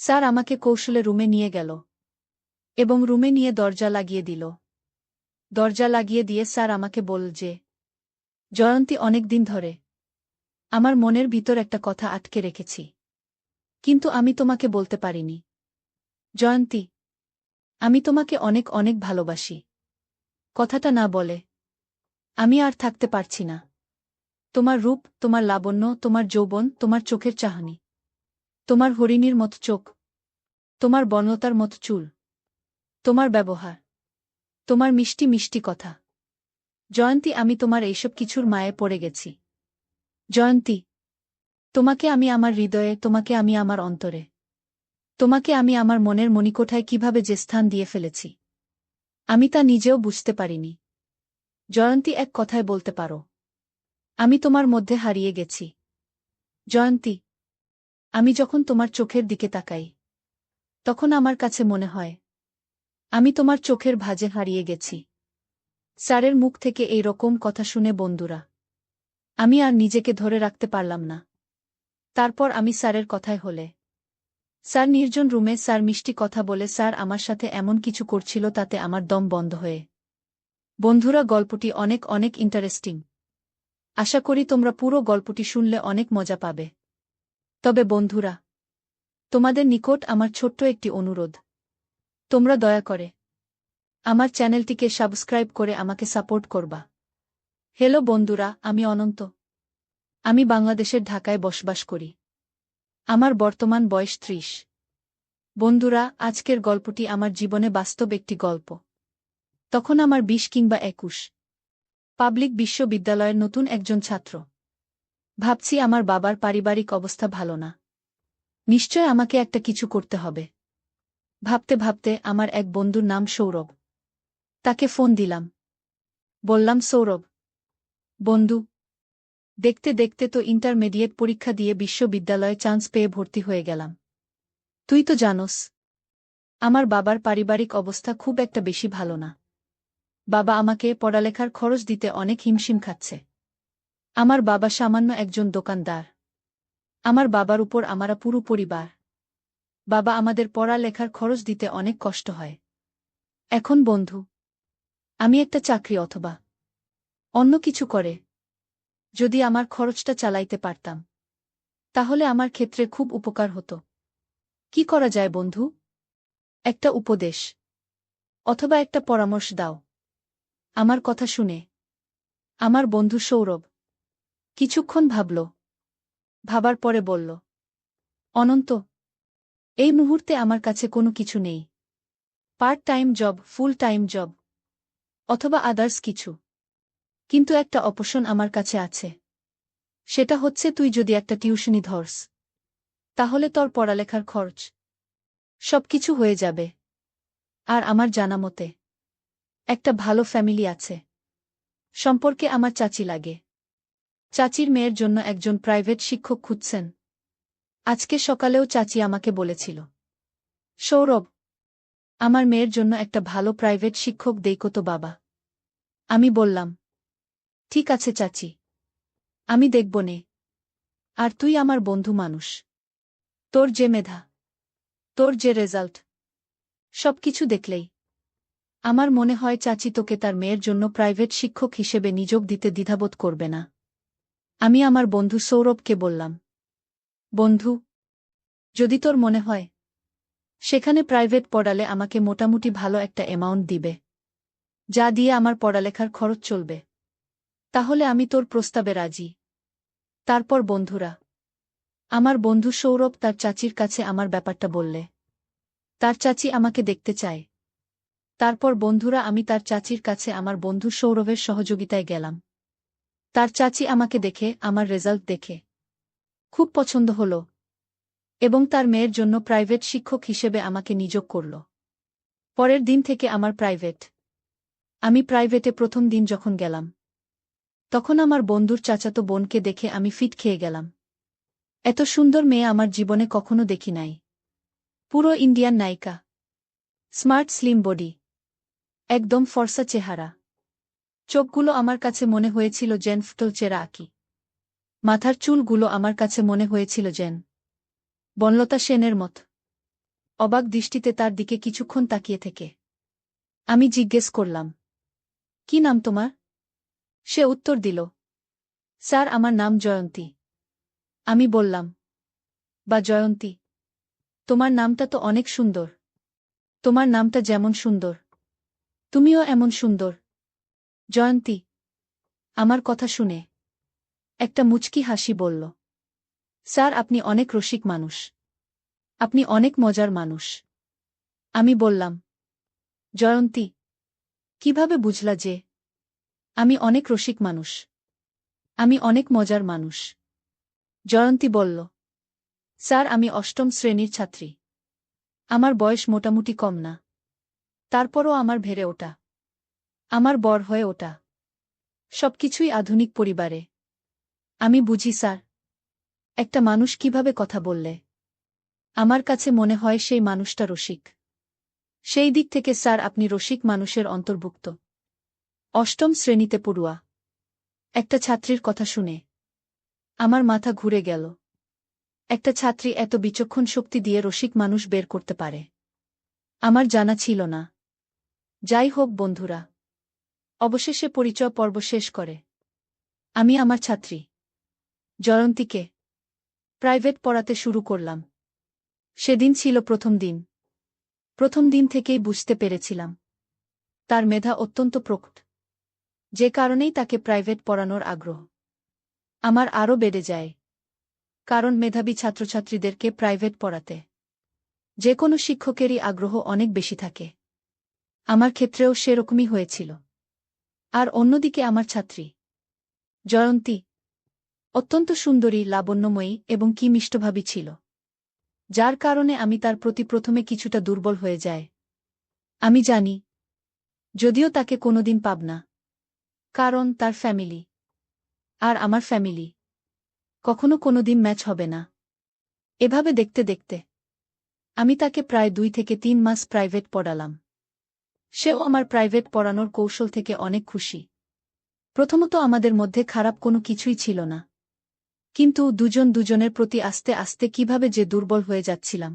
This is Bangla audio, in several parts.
স্যার আমাকে কৌশলে রুমে নিয়ে গেল এবং রুমে নিয়ে দরজা লাগিয়ে দিল। দরজা লাগিয়ে দিয়ে স্যার আমাকে বলল যে, জয়ন্তী, অনেক দিন ধরে আমার মনের ভিতর একটা কথা আটকে রেখেছি, কিন্তু আমি তোমাকে বলতে পারিনি। জয়ন্তী, আমি তোমাকে অনেক অনেক ভালোবাসি। কথাটা না বলে আমি আর থাকতে পারছি না। তোমার রূপ, তোমার লাবণ্য, তোমার যৌবন, তোমার চোখের চাহনি, তোমার হরিণীর মতো চোখ, তোমার বনলতার মতো চুল, তোমার ব্যবহার, তোমার মিষ্টি মিষ্টি কথা। জয়ন্তী, আমি তোমার এইসব কিছুর মায়ে পড়ে গেছি। জয়ন্তী, তোমাকে আমি আমার হৃদয়ে, তোমাকে আমি আমার অন্তরে, তোমাকে আমি আমার মনের মণিকোঠায় কিভাবে যে স্থান দিয়ে ফেলেছি, আমি তা নিজেও বুঝতে পারিনি। জয়ন্তী, এক কথায় বলতে পারো, আমি তোমার মধ্যে হারিয়ে গেছি। জয়ন্তী, আমি যখন তোমার চোখের দিকে তাকাই, তখন আমার কাছে মনে হয় আমি তোমার চোখের ভাঁজে হারিয়ে গেছি। স্যারের মুখ থেকে এই রকম কথা শুনে বন্ধুরা, আমি আর নিজেকে ধরে রাখতে পারলাম না। তারপর আমি স্যারের কথায় হলে, স্যার নির্জন রুমে স্যার মিষ্টি কথা বলে স্যার আমার সাথে এমন কিছু করছিল, তাতে আমার দম বন্ধ হয়ে। বন্ধুরা, গল্পটি অনেক অনেক ইন্টারেস্টিং। আশা করি তোমরা পুরো গল্পটি শুনলে অনেক মজা পাবে। তবে বন্ধুরা, তোমাদের নিকট আমার ছোট্ট একটি অনুরোধ, তোমরা দয়া করে আমার চ্যানেলটিকে সাবস্ক্রাইব করে আমাকে সাপোর্ট করবা। হ্যালো বন্ধুরা, আমি অনন্ত। আমি বাংলাদেশের ঢাকায় বসবাস করি। আমার বর্তমান বয়স 30। বন্ধুরা, আজকের গল্পটি আমার জীবনে বাস্তব একটি গল্প। তখন আমার 20 কিংবা 21। পাবলিক বিশ্ববিদ্যালয়ের নতুন একজন ছাত্র। ভাবছি আমার বাবার পারিবারিক অবস্থা ভালো না। নিশ্চয় আমাকে একটা কিছু করতে হবে। ভাবতে ভাবতে আমার এক বন্ধুর নাম সৌরভ। তাকে ফোন দিলাম। বললাম, সৌরভ বন্ধু, দেখতে দেখতে তো ইন্টারমিডিয়েট পরীক্ষা দিয়ে বিশ্ববিদ্যালয়ে চান্স পেয়ে ভর্তি হয়ে গেলাম। তুই তো জানোস আমার বাবার পারিবারিক অবস্থা খুব একটা বেশি ভালো না। বাবা আমাকে পড়ালেখার খরচ দিতে অনেক হিমশিম খাচ্ছে। আমার বাবা সামান্য একজন দোকানদার। আমার বাবার উপর আমরা পুরো পরিবার। বাবা আমাদের পড়ালেখার খরচ দিতে অনেক কষ্ট হয়। এখন বন্ধু, আমি একটা চাকরি অথবা অন্য কিছু করে যদি আমার খরচটা চালাইতে পারতাম, তাহলে আমার ক্ষেত্রে খুব উপকার হতো। কি করা যায় বন্ধু? একটা উপদেশ অথবা একটা পরামর্শ দাও। আমার কথা শুনে আমার বন্ধু সৌরভ কিছুক্ষণ ভাবল। ভাবার পরে বলল, অনন্ত, এই মুহূর্তে আমার কাছে কোনো কিছু নেই। Part time job, full time job অথবা আদার্স কিছু। কিন্তু একটা অপশন আমার কাছে আছে। সেটা হচ্ছে, তুই যদি একটা টিউশনি ধরস, তাহলে তোর পড়ালেখার খরচ সবকিছু হয়ে যাবে। আর আমার জানা মতে একটা ভালো ফ্যামিলি আছে। সম্পর্কে আমার চাচি লাগে। চাচির মেয়ের জন্য একজন প্রাইভেট শিক্ষক খুঁজছেন। আজকে সকালেও চাচি আমাকে বলেছিল, সৌরভ, আমার মেয়ের জন্য একটা ভালো প্রাইভেট শিক্ষক দেইকো তো বাবা। আমি বললাম, ঠিক আছে চাচি, আমি দেখব নে। আর তুই আমার বন্ধু মানুষ। তোর যে মেধা, তোর যে রেজাল্ট, সবকিছু দেখলেই আমার মনে হয় চাচি তোকে তার মেয়ের জন্য প্রাইভেট শিক্ষক হিসেবে নিযোগ দিতে দ্বিধাবোধ করবে না। আমি আমার বন্ধু সৌরভকে বললাম, বন্ধু, যদি তোর মনে হয় সেখানে প্রাইভেট পড়ালে আমাকে মোটামুটি ভালো একটা অ্যামাউন্ট দিবে, যা দিয়ে আমার পড়ালেখার খরচ চলবে, তাহলে আমি তোর প্রস্তাবে রাজি। তারপর বন্ধুরা, আমার বন্ধু সৌরভ তার চাচির কাছে আমার ব্যাপারটা বললে। তার চাচি আমাকে দেখতে চায়। তারপর বন্ধুরা, আমি তার চাচির কাছে আমার বন্ধু সৌরভের সহযোগিতায় গেলাম। তার চাচি আমাকে দেখে, আমার রেজাল্ট দেখে খুব পছন্দ হল এবং তার মেয়ের জন্য প্রাইভেট শিক্ষক হিসেবে আমাকে নিযোগ করল। পরের দিন থেকে আমি প্রাইভেটে প্রথম দিন যখন গেলাম, তখন আমার বন্ধুর চাচাতো বোনকে দেখে আমি ফিট খেয়ে গেলাম। এত সুন্দর মেয়ে আমার জীবনে কখনো দেখি নাই। পুরো ইন্ডিয়ান নায়িকা। স্মার্ট স্লিম বডি, একদম ফর্সা চেহারা। চোখগুলো আমার কাছে মনে হয়েছিল যেন ফুটল চেরা আঁকি। মাথার চুলগুলো আমার কাছে মনে হয়েছিল যেন বনলতা সেনের মত। অবাক দৃষ্টিতে তার দিকে কিছুক্ষণ তাকিয়ে থেকে আমি জিজ্ঞেস করলাম, কি নাম তোমার? সে উত্তর দিল, স্যার আমার নাম জয়ন্তী। আমি বললাম, বা জয়ন্তী, তোমার নামটা তো অনেক সুন্দর। তোমার নামটা যেমন সুন্দর, তুমিও এমন সুন্দর। জয়ন্তী আমার কথা শুনে একটা মুচকি হাসি বলল, স্যার আপনি অনেক রসিক মানুষ। আপনি অনেক মজার মানুষ। আমি বললাম, জয়ন্তী, কিভাবে বুঝলা যে আমি অনেক রসিক মানুষ? আমি অনেক মজার মানুষ। জয়ন্তী বলল, স্যার আমি অষ্টম শ্রেণীর ছাত্রী। আমার বয়স মোটামুটি কম না, তারপরও আমার ভেড়ে ওঠা, আমার বর হয়ে ওঠা, সবকিছুই আধুনিক পরিবারে। আমি বুঝি স্যার, একটা মানুষ কিভাবে কথা বললে আমার কাছে মনে হয় সেই মানুষটা রসিক। সেই দিক থেকে স্যার আপনি রসিক মানুষের অন্তর্ভুক্ত। অষ্টম শ্রেণীতে পড়ুয়া একটা ছাত্রীর কথা শুনে আমার মাথা ঘুরে গেল। একটা ছাত্রী এত বিচক্ষণ শক্তি দিয়ে রসিক মানুষ বের করতে পারে, আমার জানা ছিল না। যাই হোক বন্ধুরা, অবশেষে পরিচয় পর্ব শেষ করে আমি আমার ছাত্রী জয়ন্তীকে প্রাইভেট পড়াতে শুরু করলাম। সেদিন ছিল প্রথম দিন। প্রথম দিন থেকেই বুঝতে পেরেছিলাম তার মেধা অত্যন্ত প্রকট, যে কারণেই তাকে প্রাইভেট পড়ানোর আগ্রহ আমার আরও বেড়ে যায়। কারণ মেধাবী ছাত্রছাত্রীদেরকে প্রাইভেট পড়াতে যে কোনো শিক্ষকেরই আগ্রহ অনেক বেশি থাকে। আমার ক্ষেত্রেও সেরকমই হয়েছিল। আর অন্যদিকে আমার ছাত্রী জয়ন্তী অত্যন্ত সুন্দরী, লাবণ্যময়ী এবং কি মিষ্টভাবী ছিল, যার কারণে আমি তার প্রতি প্রথমে কিছুটা দুর্বল হয়ে যায়। আমি জানি, যদিও তাকে কোনোদিন পাব না, কারণ তার ফ্যামিলি আর আমার ফ্যামিলি কখনো কোনোদিন ম্যাচ হবে না। এভাবে দেখতে দেখতে আমি তাকে প্রায় 2 থেকে 3 মাস প্রাইভেট পড়ালাম। সেও আমার প্রাইভেট পড়ানোর কৌশল থেকে অনেক খুশি। প্রথমত আমাদের মধ্যে খারাপ কোনো কিছুই ছিল না, কিন্তু দুজন দুজনের প্রতি আস্তে আস্তে কিভাবে যে দুর্বল হয়ে যাচ্ছিলাম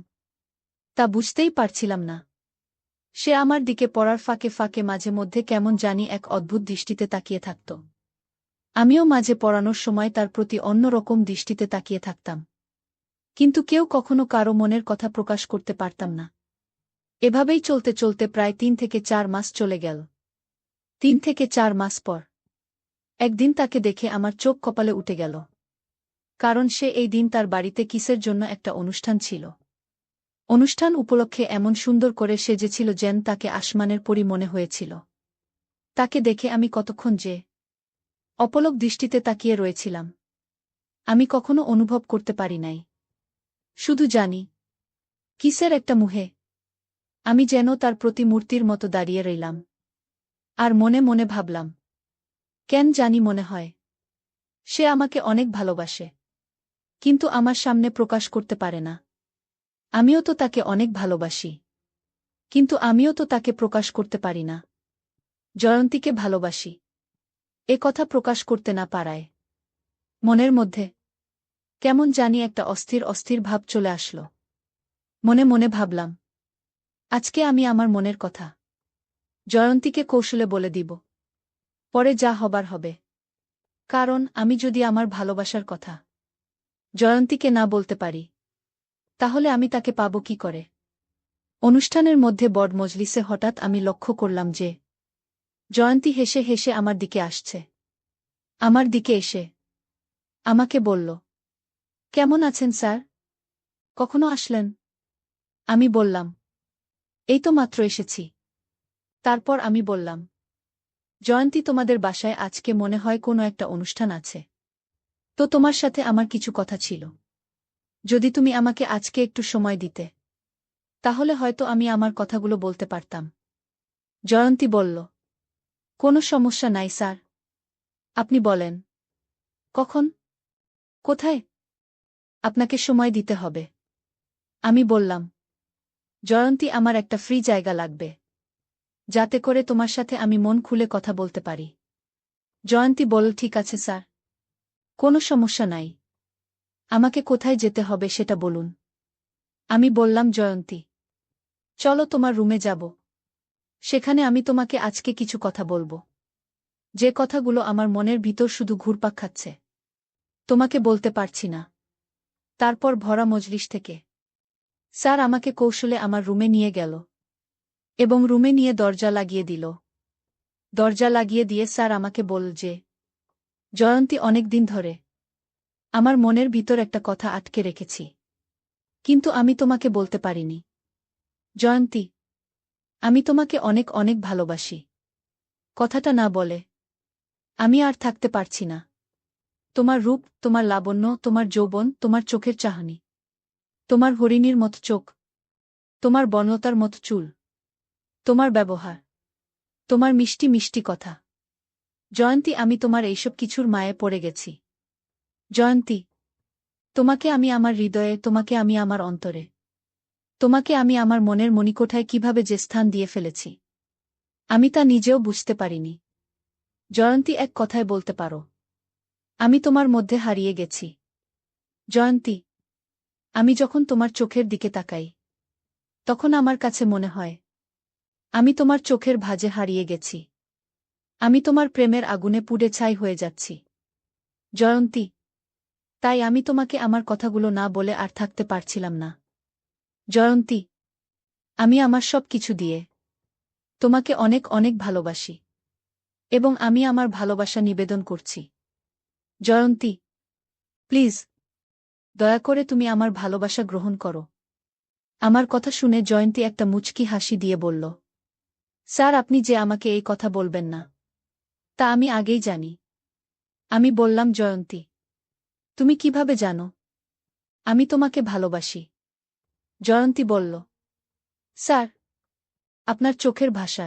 তা বুঝতেই পারছিলাম না। সে আমার দিকে পড়ার ফাঁকে ফাঁকে মাঝে মধ্যে কেমন জানি এক অদ্ভুত দৃষ্টিতে তাকিয়ে থাকত। আমিও মাঝে পড়ানোর সময় তার প্রতি অন্য রকম দৃষ্টিতে তাকিয়ে থাকতাম, কিন্তু কেউ কখনো কারো মনের কথা প্রকাশ করতে পারতাম না। এভাবেই চলতে চলতে প্রায় 3 থেকে 4 মাস চলে গেল। 3 থেকে 4 মাস পর একদিন তাকে দেখে আমার চোখ কপালে উঠে গেল, কারণ সে এই দিন তার বাড়িতে কিসের জন্য একটা অনুষ্ঠান ছিল। অনুষ্ঠান উপলক্ষে এমন সুন্দর করে সেজেছিল যেন তাকে আসমানের পরী মনে হয়েছিল। তাকে দেখে আমি কতক্ষণ যে অপলক দৃষ্টিতে তাকিয়ে রয়েছিলাম আমি কখনো অনুভব করতে পারি নাই। শুধু জানি, কিসের একটা মুহে আমি যেন তার প্রতি মূর্তির মতো দাঁড়িয়ে রইলাম। আর মনে মনে ভাবলাম, কেন জানি মনে হয় সে আমাকে অনেক ভালোবাসে, কিন্তু আমার সামনে প্রকাশ করতে পারে না। আমিও তো তাকে অনেক ভালোবাসি, কিন্তু আমিও তো তাকে প্রকাশ করতে পারি না। জয়ন্তীকে ভালোবাসি এ কথা প্রকাশ করতে না পারায় মনের মধ্যে কেমন জানি একটা অস্থির অস্থির ভাব চলে আসলো। মনে মনে ভাবলাম, আজকে আমি আমার মনের কথা জয়ন্তীকে কৌশলে বলে দিব, পরে যা হবার হবে। কারণ আমি যদি আমার ভালোবাসার কথা জয়ন্তীকে না বলতে পারি, তাহলে আমি তাকে পাব কি করে? অনুষ্ঠানের মধ্যে বড় মজলিসে হঠাৎ আমি লক্ষ্য করলাম যে জয়ন্তী হেসে হেসে আমার দিকে আসছে। আমার দিকে এসে আমাকে বলল, কেমন আছেন স্যার? কখনো আসলেন? আমি বললাম, এই তো মাত্র এসেছি। তারপর আমি বললাম, জয়ন্তী তোমাদের বাসায় আজকে মনে হয় কোনো একটা অনুষ্ঠান আছে, তো তোমার সাথে আমার কিছু কথা ছিল। যদি তুমি আমাকে আজকে একটু সময় দিতে, তাহলে হয়তো আমি আমার কথাগুলো বলতে পারতাম। জয়ন্তী বলল, কোনো সমস্যা নাই স্যার, আপনি বলেন। কখন? কোথায়? আপনাকে সময় দিতে হবে। আমি বললাম, জয়ন্তী আমার একটা ফ্রি জায়গা লাগবে, যাতে করে তোমার সাথে আমি মন খুলে কথা বলতে পারি। জয়ন্তী বলল, ঠিক আছে স্যার, কোনো সমস্যা নাই। আমাকে কোথায় যেতে হবে সেটা বলুন। আমি বললাম, জয়ন্তী, চলো তোমার রুমে যাব। সেখানে আমি তোমাকে আজকে কিছু কথা বলবো, যে কথাগুলো আমার মনের ভিতর শুধু ঘুরপাক খাচ্ছে, তোমাকে বলতে পারছি না। তারপর ভরা মজলিস থেকে স্যার আমাকে কৌশলে আমার রুমে নিয়ে গেল এবং রুমে নিয়ে দরজা লাগিয়ে দিল। দরজা লাগিয়ে দিয়ে স্যার আমাকে বলল যে, জয়ন্তী, অনেক দিন ধরে আমার মনের ভিতর একটা কথা আটকে রেখেছি, কিন্তু আমি তোমাকে বলতে পারিনি। জয়ন্তী, আমি তোমাকে অনেক অনেক ভালোবাসি। কথাটা না বলে আমি আর থাকতে পারছি না। তোমার রূপ, তোমার লাবণ্য, তোমার যৌবন, তোমার চোখের চাহনি, তোমার হরিণীর মতো চোখ, তোমার বনলতার মতো চুল, তোমার ব্যবহার, তোমার মিষ্টি মিষ্টি কথা। জয়ন্তী, আমি তোমার এইসব কিছুর মায়ে পড়ে গেছি। জয়ন্তী, তোমাকে আমি আমার হৃদয়ে, তোমাকে আমি আমার অন্তরে, তোমাকে আমি আমার মনের মণিকোঠায় কিভাবে যে স্থান দিয়ে ফেলেছি, আমি তা নিজেও বুঝতে পারিনি। জয়ন্তী, এক কথায় বলতে পারো, আমি তোমার মধ্যে হারিয়ে গেছি। জয়ন্তী, আমি যখন তোমার চোখের দিকে তাকাই, তখন আমার কাছে মনে হয় আমি তোমার চোখের ভাঁজে হারিয়ে গেছি। আমি তোমার প্রেমের আগুনে পুড়ে ছাই হয়ে যাচ্ছি। জয়ন্তী, তাই আমি তোমাকে আমার কথাগুলো না বলে আর থাকতে পারছিলাম না। জয়ন্তী, আমি আমার সব কিছু দিয়ে তোমাকে অনেক অনেক ভালোবাসি, এবং আমি আমার ভালোবাসা নিবেদন করছি। জয়ন্তী, প্লিজ, দয়া করে তুমি আমার ভালোবাসা গ্রহণ করো। আমার কথা শুনে জয়ন্তী একটা মুচকি হাসি দিয়ে বলল, স্যার, আপনি যে আমাকে এই কথা বলবেন না, তা আমি আগেই জানি। আমি বললাম, জয়ন্তী, তুমি কিভাবে জানো আমি তোমাকে ভালোবাসি? জয়ন্তী বলল, স্যার, আপনার চোখের ভাষা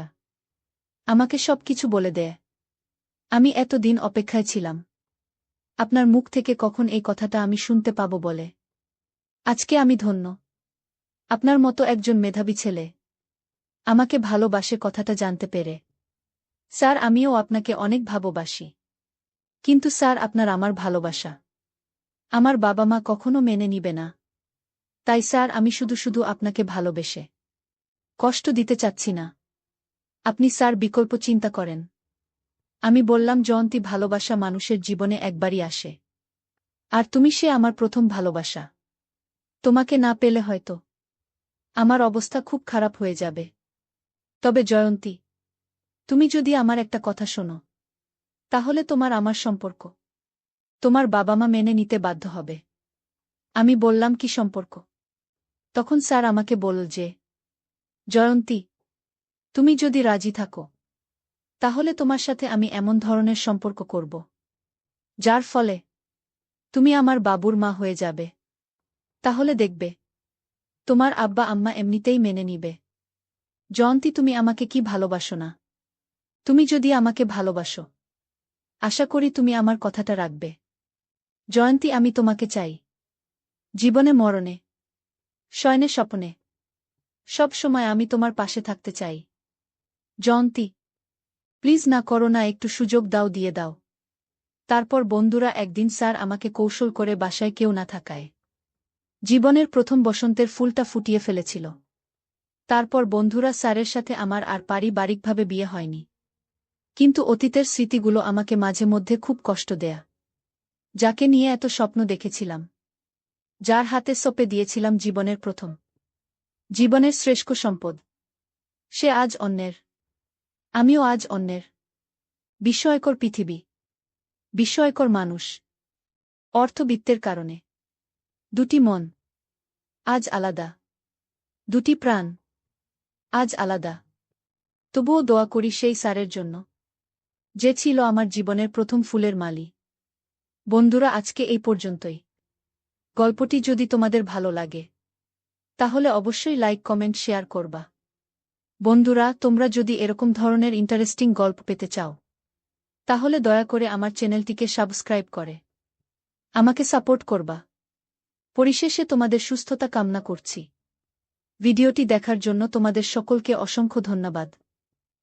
আমাকে সবকিছু বলে দেয়। আমি এতদিন অপেক্ষায় ছিলাম আপনার মুখ থেকে কখন এই কথাটা আমি শুনতে পাবো বলে। আজকে আমি ধন্য, আপনার মতো একজন মেধাবী ছেলে আমাকে ভালোবাসে কথাটা জানতে পেরে। স্যার, আমিও আপনাকে অনেক ভালোবাসি, কিন্তু স্যার, আপনার আমার ভালোবাসা আমার বাবা মা কখনো মেনে নিবে না। তাই স্যার, আমি শুধু শুধু আপনাকে ভালোবেসে কষ্ট দিতে চাচ্ছি না। আপনি স্যার বিকল্প চিন্তা করেন। আমি বললাম, জয়ন্তী, ভালোবাসা মানুষের জীবনে একবারই আসে, আর তুমি সে আমার প্রথম ভালোবাসা। তোমাকে না পেলে হয়তো আমার অবস্থা খুব খারাপ হয়ে যাবে। তবে জয়ন্তী, তুমি যদি আমার একটা কথা শোনো, তাহলে তোমার আমার সম্পর্ক তোমার বাবা মা মেনে নিতে বাধ্য হবে। আমি বললাম, কি সম্পর্ক? তখন স্যার আমাকে বলল যে, জয়ন্তী, তুমি যদি রাজি থাকো, তাহলে তোমার সাথে আমি এমন ধরনের সম্পর্ক করব যার ফলে তুমি আমার বাবুর মা হয়ে যাবে। তাহলে দেখবে তোমার আব্বা আম্মা এমনিতেই মেনে নিবে। জয়ন্তী, তুমি আমাকে কি ভালোবাসো না? তুমি যদি আমাকে ভালোবাসো, আশা করি তুমি আমার কথাটা রাখবে। জয়ন্তী, আমি তোমাকে চাই, জীবনে মরণে, শয়নে স্বপ্নে, সব সময় আমি তোমার পাশে থাকতে চাই। জয়ন্তী, প্লিজ না করো না, একটু সুযোগ দাও, দিয়ে দাও। তারপর বন্ধুরা একদিন স্যার আমাকে কৌশল করে বাসায় কেউ না থাকায় জীবনের প্রথম বসন্তের ফুলটা ফুটিয়ে ফেলেছিল। তারপর বন্ধুরা স্যারের সাথে আমার আর পারিবারিকভাবে বিয়ে হয়নি, কিন্তু অতীতের স্মৃতিগুলো আমাকে মাঝে মধ্যে খুব কষ্ট দেয়া। যাকে নিয়ে এত স্বপ্ন দেখেছিলাম, যার হাতে সঁপে দিয়েছিলাম জীবনের প্রথম, জীবনের শ্রেষ্ঠ সম্পদ, সে আজ অন্যের, আমিও আজ অন্যের। বিস্ময়কর পৃথিবী, বিস্ময়কর মানুষ। অর্থবিত্তের কারণে দুটি মন আজ আলাদা, দুটি প্রাণ আজ আলাদা। তবুও দোয়া করি সেই স্যারের জন্য, যে ছিল আমার জীবনের প্রথম ফুলের মালি। বন্ধুরা, আজকে এই পর্যন্তই। গল্পটি যদি তোমাদের ভালো লাগে, তাহলে অবশ্যই লাইক, কমেন্ট, শেয়ার করবা। বন্ধুরা, তোমরা যদি এরকম ধরনের ইন্টারেস্টিং গল্প পেতে চাও, তাহলে দয়া করে আমার চ্যানেলটিকে সাবস্ক্রাইব করে আমাকে সাপোর্ট করবা। পরিশেষে তোমাদের সুস্থতা কামনা করছি। ভিডিওটি দেখার জন্য তোমাদের সকলকে অসংখ্য ধন্যবাদ।